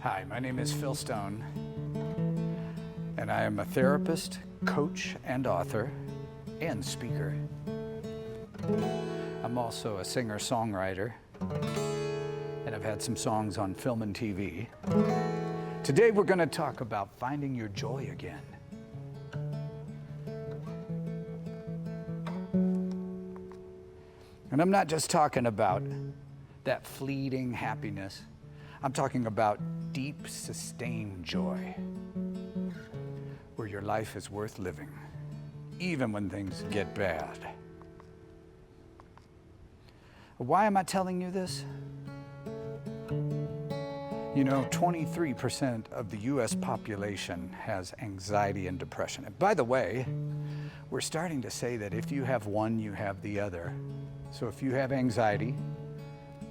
Hi, my name is Phil Stone, and I am a therapist, coach, and author, and speaker. I'm also a singer-songwriter, and I've had some songs on film and TV. Today we're going to talk about finding your joy again. And I'm not just talking about that fleeting happiness. I'm talking about deep, sustained joy, where your life is worth living, even when things get bad. Why am I telling you this? You know, 23% of the US population has anxiety and depression. And by the way, we're starting to say that if you have one, you have the other. So if you have anxiety,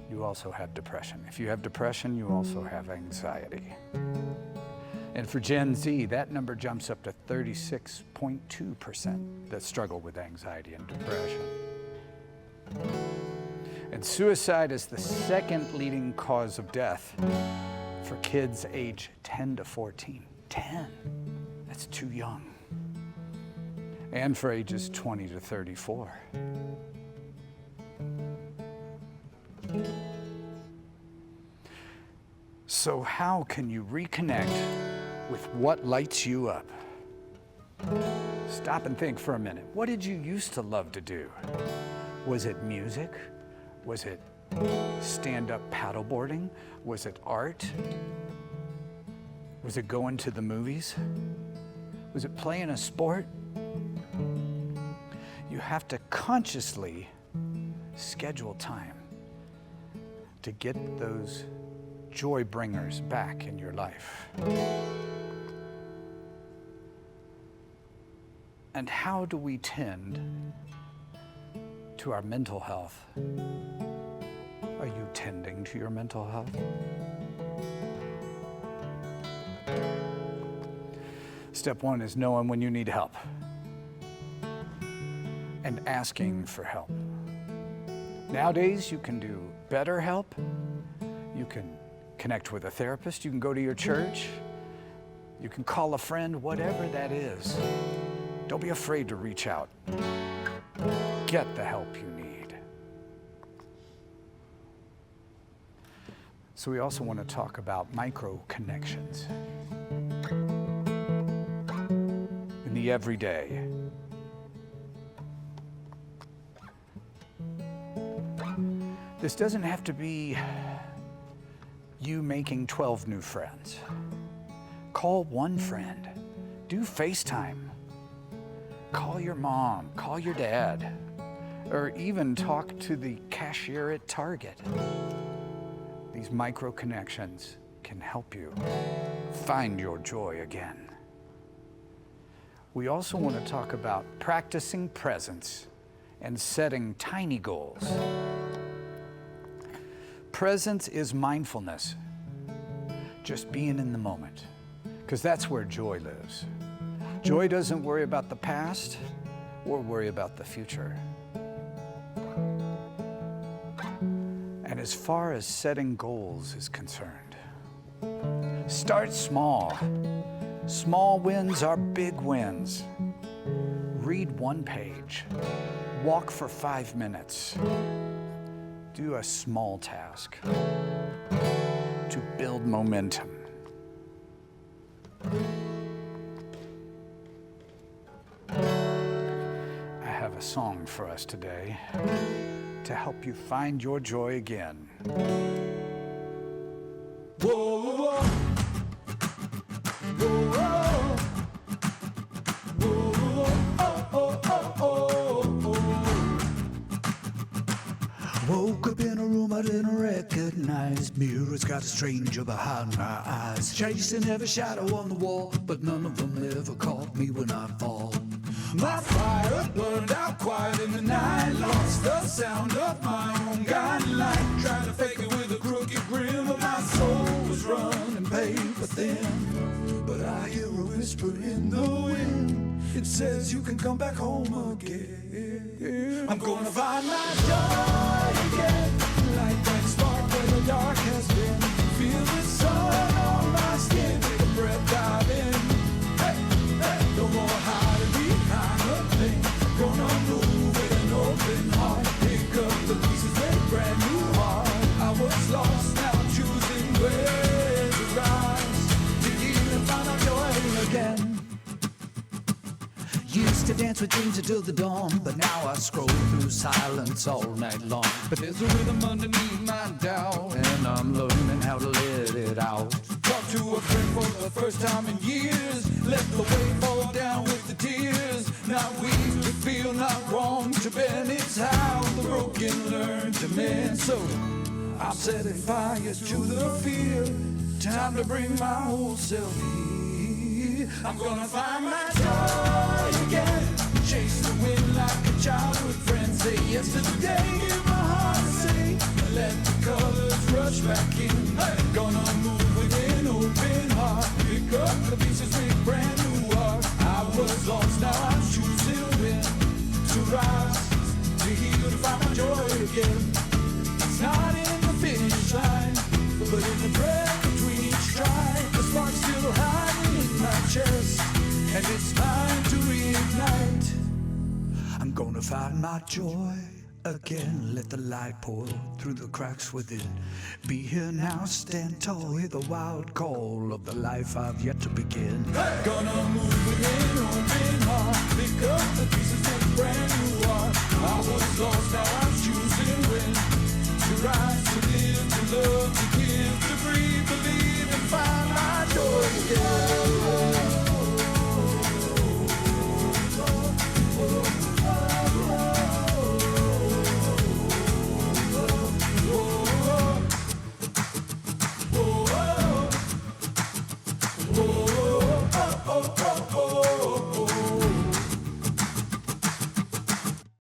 you also have depression. If you have depression, you also have anxiety. And for Gen Z, that number jumps up to 36.2% that struggle with anxiety and depression. And suicide is the second leading cause of death for kids age 10 to 14. 10, that's too young. And for ages 20 to 34. So how can you reconnect with what lights you up? Stop and think for a minute. What did you used to love to do? Was it music? Was it stand-up paddleboarding? Was it art? Was it going to the movies? Was it playing a sport? You have to consciously schedule time to get those joy bringers back in your life. And how do we tend to our mental health? Are you tending to your mental health? Step one is knowing when you need help and asking for help. Nowadays, you can do BetterHelp. You can connect with a therapist. You can go to your church. You can call a friend, whatever that is. Don't be afraid to reach out. Get the help you need. So we also want to talk about micro connections in the everyday. This doesn't have to be you making 12 new friends. Call one friend. Do FaceTime. Call your mom, call your dad, or even talk to the cashier at Target. These micro connections can help you find your joy again. We also want to talk about practicing presence and setting tiny goals. Presence is mindfulness, just being in the moment, because that's where joy lives. Joy doesn't worry about the past or worry about the future. And as far as setting goals is concerned, start small. Small wins are big wins. Read one page. Walk for 5 minutes. Do a small task to build momentum. I have a song for us today to help you find your joy again. Whoa, whoa, whoa, whoa, whoa, oh. Woke up in a room I didn't recognize. Mirrors got a stranger behind my eyes. Chasing every shadow on the wall, but none of them ever caught me when I fall. My fire burned out quiet in the night. Lost the sound of my own guiding light. Trying to fake it with a crooked grin, but my soul was running paper thin. But I hear a whisper in the wind. It says you can come back home again. I'm gonna find my joy again. Like that spark where the dark has been. Feel the dance with dreams until the dawn, but now I scroll through silence all night long. But there's a rhythm underneath my doubt, and I'm learning how to let it out. Talk to a friend for the first time in years. Let the weight fall down with the tears. Not weak to feel, not wrong to bend. It's how the broken learn to mend. So I'm setting fires to the fear. Time to bring my whole self here. I'm gonna find my joy again. Chase the wind like a childhood friend. Say yes to the day, give my heart a say. Let the colors rush back in. Gonna move with an open heart. Pick up the pieces with brand new art. I was lost, now I'm choosing when to rise, to heal, to find my joy again. It's not in the finish line, but in the breath between each stride. The spark's still hiding in my chest, and it's time to reignite. I'm gonna find my joy again. Let the light pour through the cracks within. Be here now, stand tall. Hear the wild call of the life I've yet to begin. Hey! Gonna move with an open heart. Pick up the pieces with brand new art. I was lost, now I'm choosing when to rise, to live, to love, to